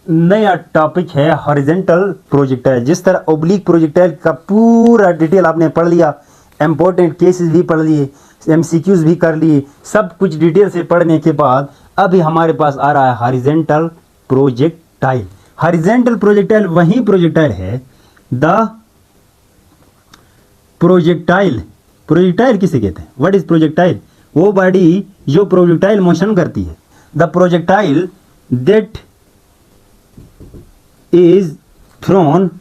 नया टॉपिक है horizontal projectile. जिस तरह ओब्लिक प्रोजेक्टाइल का पूरा डिटेल आपने पढ़ लिया, इम्पोर्टेंट केसेस भी पढ़ लिए, एमसीक्यूज भी कर लिए, सब कुछ डिटेल से पढ़ने के बाद अभी हमारे पास आ रहा है हॉरिजेंटल प्रोजेक्टाइल। हॉरिजेंटल प्रोजेक्टाइल वही प्रोजेक्टाइल है, द प्रोजेक्टाइल। प्रोजेक्टाइल किसे कहते हैं? What is projectile? वो बॉडी जो प्रोजेक्टाइल मोशन करती है। The projectile that is thrown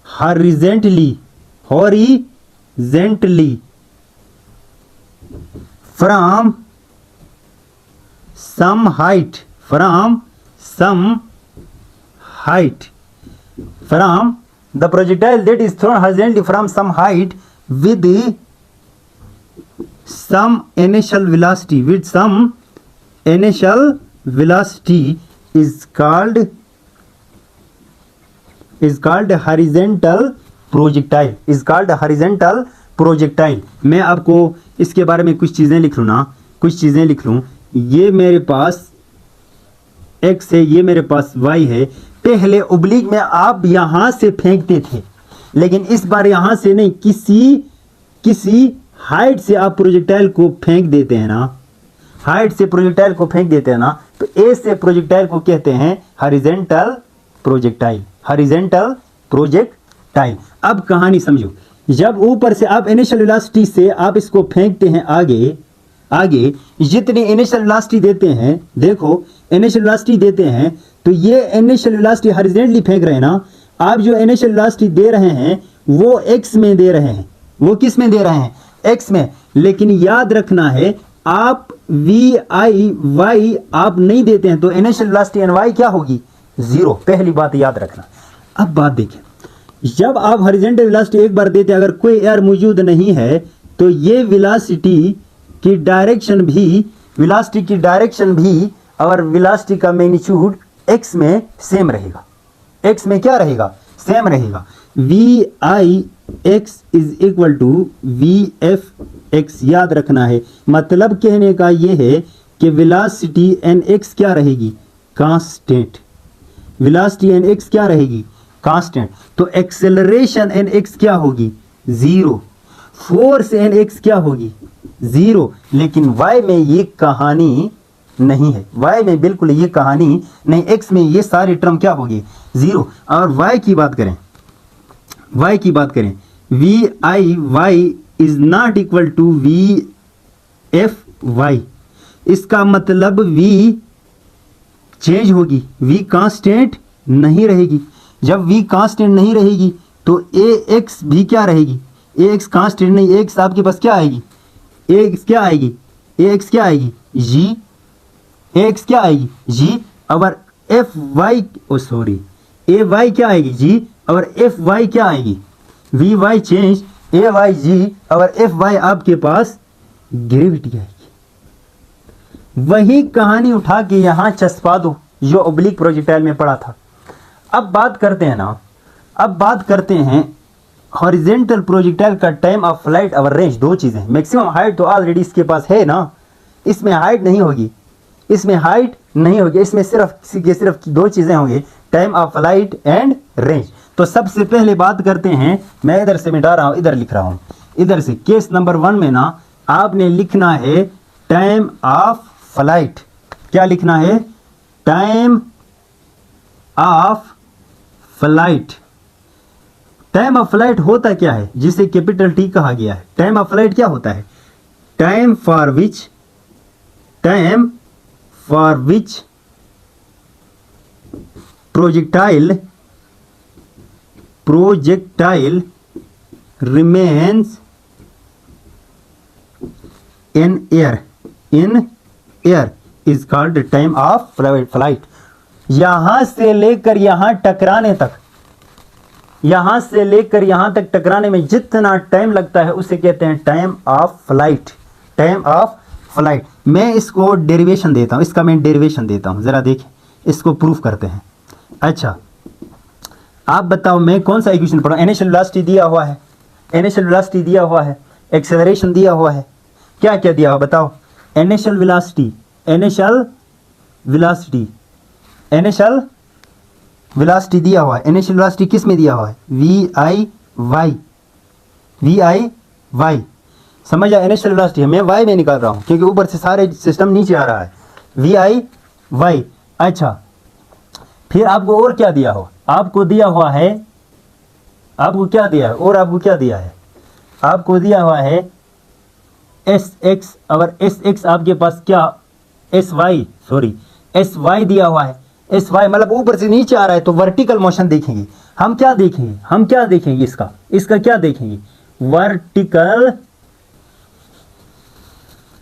horizontally from some height the projectile that is thrown horizontally from some height with some initial velocity is called horizontal projectile। मैं आपको इसके बारे में कुछ चीजें लिख लूँ। ये मेरे पास x है, ये मेरे पास y है। पहले ओब्लिक में आप यहां से फेंकते थे, लेकिन इस बार यहां से नहीं, किसी हाइट से आप प्रोजेक्टाइल को फेंक देते हैं ना, तो ए से प्रोजेक्टाइल को कहते हैं हॉरिजेंटल प्रोजेक्टाइल। अब कहानी समझो। जब ऊपर से आप इनिशियल वेलोसिटी से आप इसको फेंकते हैं आगे जितनी इनिशियल वेलोसिटी देते हैं, देखो इनिशियल वेलोसिटी देते हैं, तो ये इनिशियल वेलोसिटी हॉरिजेंटली फेंक रहे हैं ना। आप जो इनिशियल वेलोसिटी दे रहे हैं वो एक्स में दे रहे हैं। वो किस में दे रहे हैं? एक्स में। लेकिन याद रखना है, आप वी आई वाई आप नहीं देते हैं तो इनिशियल वेलोसिटी एन वाई क्या होगी? जीरो। पहली बात याद रखना। अब बात देखें, जब आप हॉरिजॉन्टल वेलोसिटी एक बार देते हैं, अगर कोई एयर मौजूद नहीं है तो ये वेलोसिटी की डायरेक्शन भी और वेलोसिटी का मैग्नीट्यूड एक्स में सेम रहेगा। एक्स में क्या रहेगा? सेम रहेगा। V i x is equal to v f x. याद रखना है, मतलब कहने का यह है कि वेलोसिटी एन एक्स क्या रहेगी? कांस्टेंट। वेलोसिटी एन एक्स क्या रहेगी? कांस्टेंट। तो एक्सेलरेशन एन एक्स क्या होगी? जीरो। फोर्स एन एक्स क्या होगी? जीरो। लेकिन वाई में ये कहानी नहीं है, वाई में बिल्कुल ये कहानी नहीं। एक्स में ये सारी टर्म क्या होगी? जीरो। और वाई की बात करें, v I y is not equal to v f y. इसका मतलब वी चेंज होगी, वी कांस्टेंट नहीं रहेगी। जब वी कांस्टेंट नहीं रहेगी तो ए एक्स भी क्या रहेगी? ए एक्स कांस्टेंट नहीं, ए एक्स आपके पास क्या आएगी? ए एक्स क्या आएगी? जी। ए एक्स क्या आएगी? जी। और एफ वाई ए वाई क्या आएगी? जी। और एफ वाई क्या आएगी? V Y change, A Y G, और एफ वाई आपके पास ग्रेविटी आएगी। वही कहानी उठा के यहां चस्पा दो जो ओब्लिक प्रोजेक्टाइल में पड़ा था। अब बात करते हैं हॉरिजेंटल प्रोजेक्टाइल का टाइम ऑफ फ्लाइट और रेंज। दो चीजें, मैक्सिमम हाइट तो ऑलरेडी इसके पास है ना, इसमें हाइट नहीं होगी, इसमें सिर्फ दो चीजें होंगी, time of flight and range. तो सबसे पहले बात करते हैं, मैं इधर से मिटा रहा हूं, इधर लिख रहा हूं, इधर से केस नंबर 1 में ना आपने लिखना है टाइम ऑफ फ्लाइट। क्या लिखना है? Time of flight. Time of flight होता क्या है, जिसे कैपिटल टी कहा गया है? टाइम ऑफ फ्लाइट क्या होता है? Time for which projectile remains in air is called time of flight। यहां से लेकर यहां तक टकराने में जितना टाइम लगता है उसे कहते हैं टाइम ऑफ फ्लाइट। मैं इसको डेरिवेशन देता हूं, इसका मैं डेरिवेशन देता हूं, जरा देखें, इसको प्रूफ करते हैं। अच्छा, आप बताओ मैं कौन सा इक्वेशन पढ़ा? इनिशियल वेलोसिटी दिया हुआ है, एक्सेलरेशन दिया हुआ है, क्या क्या दिया हुआ बताओ? Initial velocity initial velocity, initial velocity दिया हुआ है। इनिशियल वेलोसिटी किस में दिया हुआ है? वी आई वाई, वी आई वाई, समझ आया? इनिशियल वेलोसिटी मैं वाई में निकाल रहा हूँ क्योंकि ऊपर से सारे सिस्टम नीचे आ रहा है, वी आई वाई। अच्छा, फिर आपको और क्या दिया हो? आपको दिया हुआ है, आपको क्या दिया है? और आपको क्या दिया है? आपको दिया हुआ है एस एक्स, और एस एक्स आपके पास क्या, s y, sorry s y दिया हुआ है। एस वाई मतलब ऊपर से नीचे आ रहा है, तो वर्टिकल मोशन देखेंगे हम। क्या देखेंगे हम? क्या देखेंगे इसका क्या देखेंगे? वर्टिकल।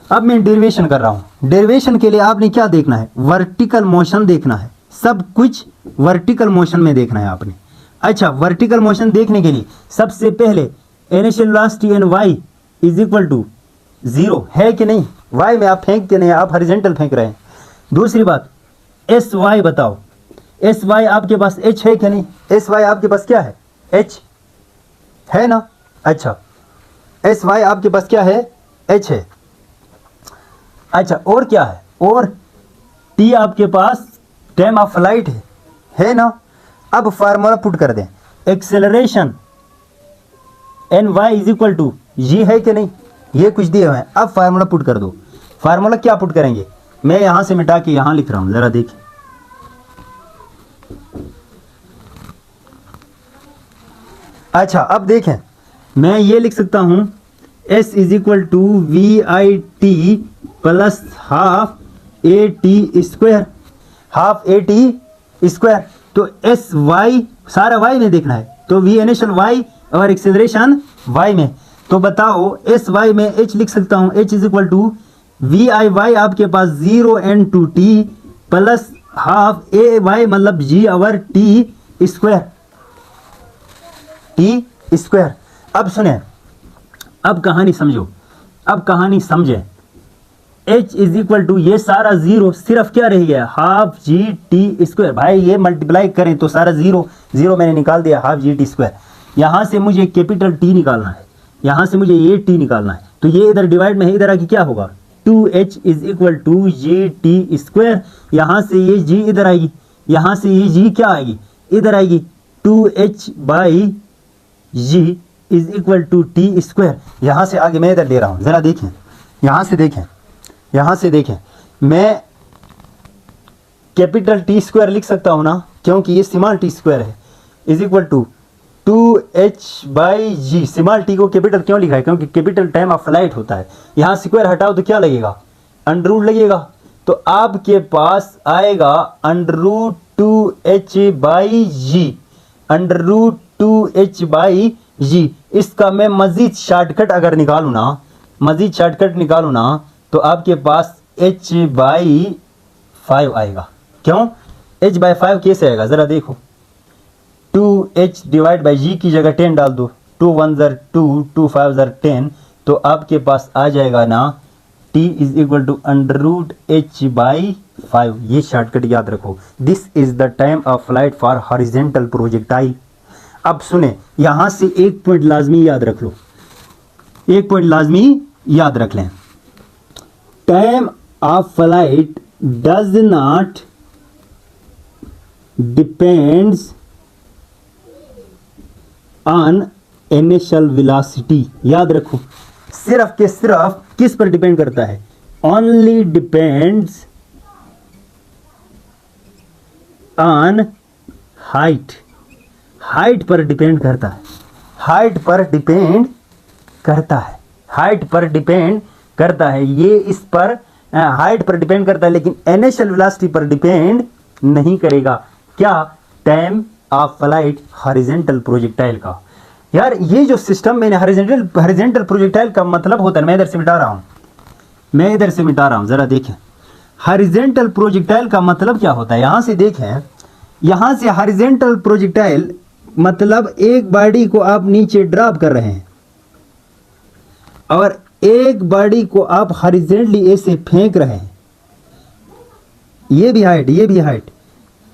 अब मैं डेरिवेशन कर रहा हूं। डेरिवेशन के लिए आपने क्या देखना है? वर्टिकल मोशन देखना है, सब कुछ वर्टिकल मोशन में देखना है आपने। अच्छा, वर्टिकल मोशन देखने के लिए सबसे पहले initial velocity and y is equal to 0 है कि नहीं? वाई में आप फेंक के नहीं, आप हॉरिजॉन्टल फेंक रहे हैं। दूसरी बात, एस वाई बताओ, एस वाई आपके पास एच है कि नहीं? एस वाई आपके पास क्या है? एच है ना? अच्छा, एस वाई आपके पास क्या है? एच है। अच्छा, और क्या है? और टी आपके पास टाइम ऑफ फ्लाइट है ना? अब फार्मूला पुट कर दें, acceleration N Y is equal to G है कि नहीं? ये कुछ दिए हुए हैं। अब फार्मूला पुट कर दो। फार्मूला क्या पुट करेंगे? मैं यहां से मिटा के यहां लिख रहा हूं, जरा देखिए। अच्छा, अब देखें, मैं ये लिख सकता हूं S is equal to we i t plus half a t square, half a t square. तो एस वाई सारा वाई में देखना है, तो वी इनिशियल वाई और एक्सेलरेशन वाई में। तो बताओ एस वाई में एच लिख सकता हूं, H is equal to we I Y आपके पास 0 N two T plus half A Y मतलब G over T square, T square. अब सुने, अब कहानी समझो, अब कहानी समझे। h इज इक्वल टू ये सारा 0, सिर्फ क्या रह गया? हाफ जी टी स्क्वायर। भाई ये मल्टीप्लाई करें तो सारा 0 0 मैंने निकाल दिया, हाफ जी टी स्क्वायर। यहां से मुझे कैपिटल टी निकालना है, यहां से मुझे ये टी निकालना है, तो ये इधर डिवाइड में है, इधर आके क्या होगा? 2h is equal to g t square. यहां से ये जी इधर आएगी, यहां से ये जी क्या आएगी? इधर आएगी। 2h by g is equal to t square. यहां से आगे मैं इधर ले रहा हूं, जरा देखें, यहां से देखें, यहां से देखें। मैं कैपिटल टी स्क्वायर लिख सकता हूं ना, क्योंकि ये स्मॉल टी स्क्वायर है, is equal to 2h by g. Small t को कैपिटल क्यों लिखा है? क्योंकि कैपिटल टाइम ऑफ फ्लाइट होता है। यहां स्क्वायर हटाओ तो क्या लगेगा? अंडर रूट लगेगा। तो आपके पास आएगा under root 2h by G, under root 2h by G. इसका मैं मजीद शॉर्टकट अगर निकालू ना, मजीद शॉर्टकट निकालू ना, तो आपके पास h बाई 5 आएगा। क्यों h बाई 5 कैसे आएगा? जरा देखो, 2h डिवाइड बाई जी की जगह 10 डाल दो, 2 1 ज़र 2, 2 5 ज़र 10, तो आपके पास आ जाएगा ना t is equal to under root h by 5। ये शॉर्टकट याद रखो। This is the time of flight for horizontal projectile. अब सुने, यहां से एक पॉइंट लाजमी याद रख लो, एक पॉइंट लाजमी याद रख लें। Time of flight does not depends on initial velocity. याद रखो, सिर्फ के सिर्फ किस पर डिपेंड करता है? Only depends on height. Height पर डिपेंड करता है, हाइट पर डिपेंड करता है, हाइट पर डिपेंड करता है। ये इस पर हाइट पर डिपेंड करता है, लेकिन इनिशियल वेलोसिटी पर डिपेंड नहीं करेगा। क्या? Time of flight horizontal projectile का। यार ये जो सिस्टम मैंने हॉरिजॉन्टल प्रोजेक्टाइल का मतलब होता है, मैं इधर से मिटा रहा हूं, मैं इधर से मिटा रहा हूं, जरा देखें। हॉरिजॉन्टल प्रोजेक्टाइल का मतलब क्या होता है? यहां से देखें, यहां से हॉरिजॉन्टल प्रोजेक्टाइल मतलब एक बॉडी को आप नीचे ड्रॉप कर रहे हैं और एक बॉडी को आप हॉरिजॉन्टली ऐसे फेंक रहे हैं। ये भी हाइट, ये भी हाइट।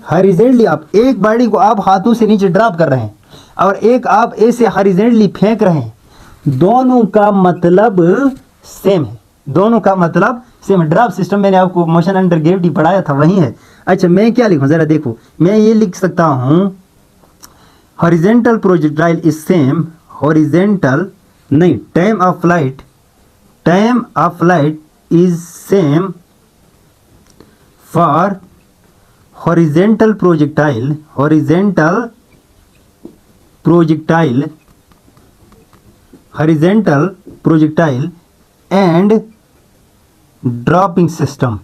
हॉरिजॉन्टली आप एक बॉडी को आप हाथों से नीचे ड्रॉप कर रहे हैं और एक आप ऐसे हॉरिजॉन्टली फेंक रहे हैं। दोनों का मतलब सेम है, दोनों का मतलब सेम ड्रॉप सिस्टम मैंने आपको मोशन अंडर ग्रेविटी पढ़ाया था, वही है। अच्छा मैं क्या लिखूं ज़रा देखो, मैं ये लिख सकता हूँ horizontal projectile is same, horizontal नहीं, time of flight is same for horizontal projectile and dropping system.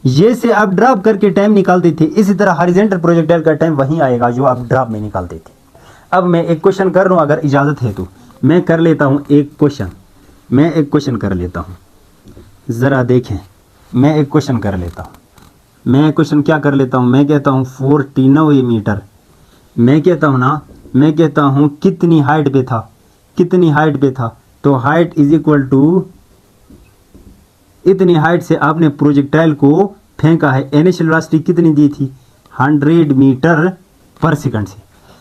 ये से आप ड्रॉप करके टाइम निकालते थे, इसी तरह हॉरिजेंटल प्रोजेक्टाइल का टाइम वही आएगा जो आप ड्रॉप में निकालते थे। अब मैं एक क्वेश्चन कर रहा हूँ, अगर इजाज़त है तो मैं कर लेता हूँ एक क्वेश्चन कर लेता हूँ, ज़रा देखें। मैं एक क्वेश्चन कर लेता हूँ। मैं क्वेश्चन क्या कर लेता हूँ, मैं कहता हूँ 49 मीटर। मैं कहता हूँ कितनी हाइट पे था, तो हाइट इज इक्वल टू इतनी हाइट से आपने प्रोजेक्टाइल को फेंका है। इनिशियल वेलोसिटी कितनी दी थी, 100 मीटर पर सेकंड से,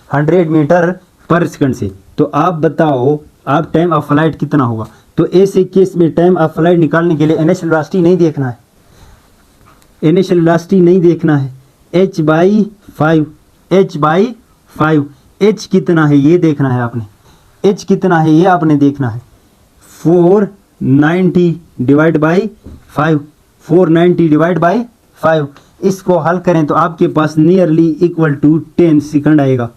100 मीटर पर सेकंड से। तो आप बताओ आप टाइम ऑफ फ्लाइट कितना होगा। तो ऐसे केस में टाइम ऑफ फ्लाइट निकालने के लिए इनिशियल वेलोसिटी नहीं देखना है, h/5 h कितना है ये देखना है आपने, h कितना है ये आपने देखना है। 490 डिवाइड बाई 5, इसको हल करें तो आपके पास नियरली इक्वल टू 10 सेकंड आएगा,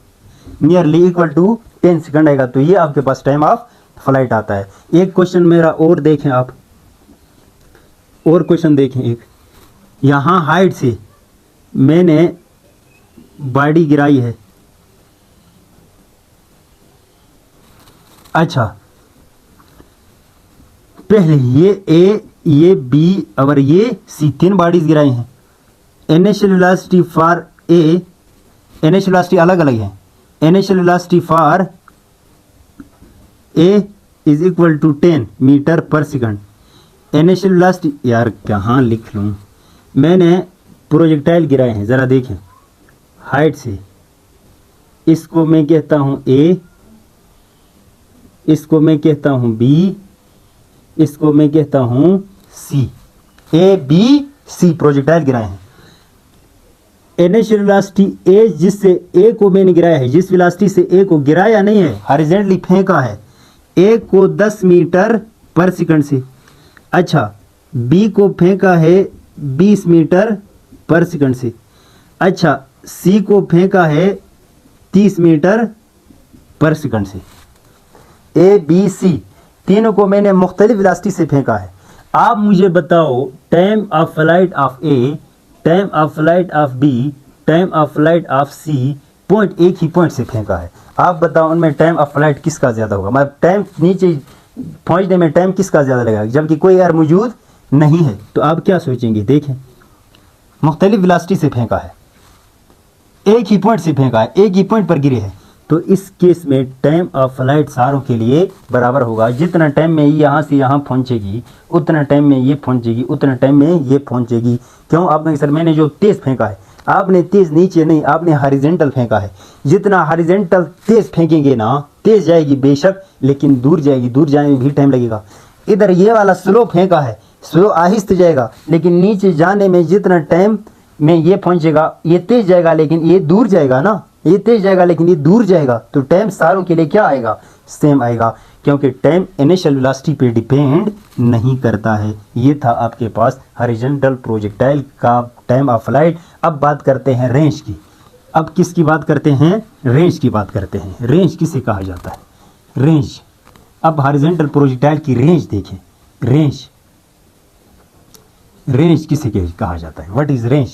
तो ये आपके पास टाइम ऑफ फ्लाइट आता है। एक क्वेश्चन मेरा और देखें आप, एक यहाँ हाइट से मैंने बॉडी गिराई है। अच्छा पहले ये ए, ये बी और ये सी, 3 बॉडीज गिराई हैं। Initial velocity for a, initial velocity अलग अलग है। Initial velocity for a is equal to 10 metre per second. Initial velocity, यार कहाँ लिख लूँ, मैंने प्रोजेक्टाइल गिराए हैं, ज़रा देखें हाइट से। इसको मैं कहता हूँ ए, इसको मैं कहता हूँ बी, इसको मैं कहता हूँ सी। ए बी सी प्रोजेक्टाइल गिराए हैं। इनिशियल वेलोसिटी ए, जिससे ए को मैंने गिराया है, जिस वेलोसिटी से ए को गिराया नहीं है, हॉरिजॉन्टली फेंका है, ए को 10 मीटर पर सेकंड से। अच्छा बी को फेंका है 20 मीटर पर सेकंड से। अच्छा सी को फेंका है 30 मीटर पर सेकंड से। ए बी सी तीनों को मैंने मुख्तलिफ वेलोसिटी से फेंका है। आप मुझे बताओ time of flight of a, time of flight of b, time of flight of c, point एक ही पॉइंट से फेंका है। आप बताओ उनमें टाइम ऑफ फ्लाइट किसका ज़्यादा होगा, मतलब टाइम नीचे पहुंचने में टाइम किसका ज़्यादा लगेगा, जबकि कोई एयर मौजूद नहीं है। तो आप क्या सोचेंगे, देखें मुख्तलिफ वेलोसिटी से फेंका है, एक ही पॉइंट से फेंका है, एक ही पॉइंट पर गिरे हैं। तो इस केस में टाइम ऑफ फ्लाइट सारों के लिए बराबर होगा। जितना टाइम में यहाँ से यहाँ पहुँचेगी उतना टाइम में ये पहुँचेगी, उतना टाइम में ये पहुँचेगी। क्यों आपने, सर मैंने जो तेज़ फेंका है, आपने तेज़ नीचे नहीं, आपने हॉरिजॉन्टल फेंका है। जितना हॉरिजॉन्टल तेज़ फेंकेंगे ना, तेज़ जाएगी बेशक, लेकिन दूर जाएगी, दूर जाने में भी टाइम लगेगा। इधर ये वाला स्लो फेंका है, स्लो आहिस्ते जाएगा, लेकिन नीचे जाने में जितना टाइम में ये पहुंचेगा, ये तेज जाएगा लेकिन ये दूर जाएगा ना, ये तेज जाएगा लेकिन ये दूर जाएगा। तो टाइम सारों के लिए क्या आएगा, सेम आएगा, क्योंकि टाइम इनिशियल वेलोसिटी पे डिपेंड नहीं करता है। ये था आपके पास हॉरिजॉन्टल प्रोजेक्टाइल का टाइम ऑफ फ्लाइट। अब बात करते हैं रेंज की। अब किसकी बात करते हैं, रेंज की बात करते हैं। रेंज किसे कहा जाता है, रेंज। अब हॉरिजॉन्टल प्रोजेक्टाइल की रेंज देखें, रेंज किसे कहा जाता है, व्हाट इज रेंज।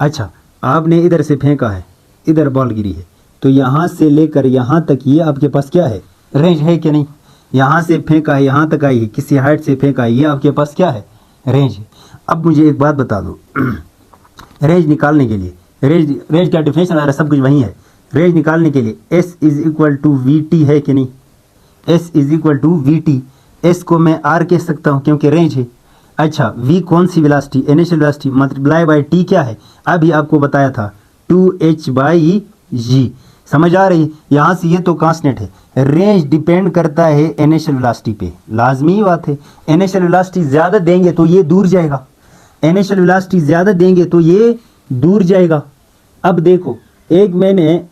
अच्छा आपने इधर से फेंका है, इधर बॉल गिरी है, तो यहाँ से लेकर यहाँ तक ये आपके पास क्या है, रेंज है कि नहीं। यहाँ से फेंका है, यहाँ तक आई है, किसी हाइट से फेंका है, ये आपके पास क्या है, रेंज है। अब मुझे एक बात बता दो, रेंज निकालने के लिए, रेंज का डिफिनेशन वगैरह सब कुछ वही है। रेंज निकालने के लिए S is equal to v t है कि नहीं, S is equal to v t. S को मैं R कह सकता हूँ क्योंकि रेंज है। अच्छा V कौन सी velocity, initial velocity, multiply by T क्या है, अभी आपको बताया था 2h/g। समझ आ रही है? यहाँ से ये तो कांस्टेंट है। रेंज डिपेंड करता है इनिशियल वेलोसिटी पे, लाजमी बात है। इनिशियल वेलोसिटी ज़्यादा देंगे तो ये दूर जाएगा, इनिशियल वेलोसिटी ज़्यादा देंगे तो ये दूर जाएगा। अब देखो, एक मैंने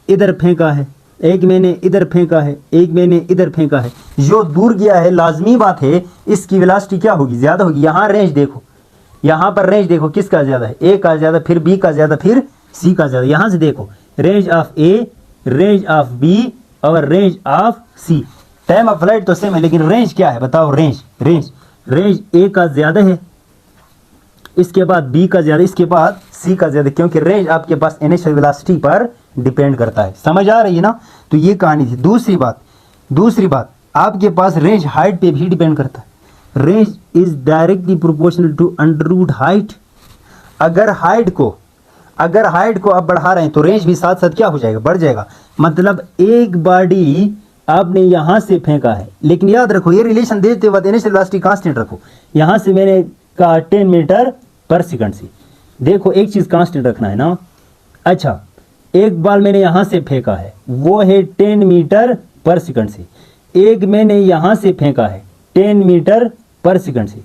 इधर फेंका है, एक मैंने इधर फेंका है, एक मैंने इधर फेंका है, जो दूर गया है लाजमी बात है इसकी वेलोसिटी क्या होगी, ज़्यादा होगी। यहाँ रेंज देखो, यहाँ पर रेंज देखो किसका ज़्यादा है, ए का ज़्यादा, फिर बी का ज़्यादा, फिर सी का ज़्यादा। यहाँ से देखो range of A, range of B और range of C. Time of flight तो सेम है, लेकिन रेंज क्या है बताओ? रेंज ए का ज़्यादा है, इसके बाद बी का ज़्यादा, इसके बाद सी का ज़्यादा, क्योंकि रेंज आपके पास इनिशियल वेलोसिटी पर डिपेंड करता है। समझ आ रही है ना? तो ये कहानी थी। दूसरी बात आपके पास रेंज हाइट पे भी डिपेंड करता है। Range is directly proportional to under root height. अगर हाइट को आप बढ़ा रहे हैं तो रेंज भी साथ साथ क्या हो जाएगा, बढ़ जाएगा। मतलब एक बॉडी आपने यहाँ से फेंका है, लेकिन याद रखो ये रिलेशन देते वक्त इनिशियल वेलोसिटी कांस्टेंट रखो। यहाँ से मैंने कहा 10 मीटर पर सेकंड से, देखो एक चीज़ कांस्टेंट रखना है ना। अच्छा, एक बार मैंने यहाँ से फेंका है, वो है 10 मीटर पर सेकंड से। एक मैंने यहाँ से फेंका है 10 मीटर पर सेकंड से,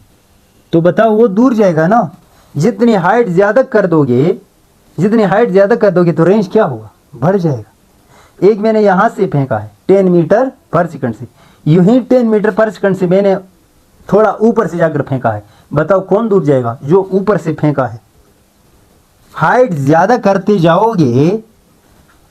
तो बताओ वो दूर जाएगा ना। जितनी हाइट ज़्यादा कर दोगे तो रेंज क्या होगा, बढ़ जाएगा। एक मैंने यहाँ से फेंका है 10 मीटर पर सेकंड से, यूं ही 10 मीटर पर सेकंड से मैंने थोड़ा ऊपर से जाकर फेंका है, बताओ कौन दूर जाएगा? जो ऊपर से फेंका है। हाइट ज़्यादा करते जाओगे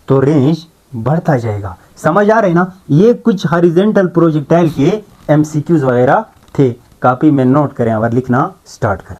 तो रेंज बढ़ता जाएगा। समझ आ रहे ना? ये कुछ हॉरिजॉन्टल प्रोजेक्टाइल के MCQs वगैरह थे। कॉपी में नोट करें और लिखना स्टार्ट करें।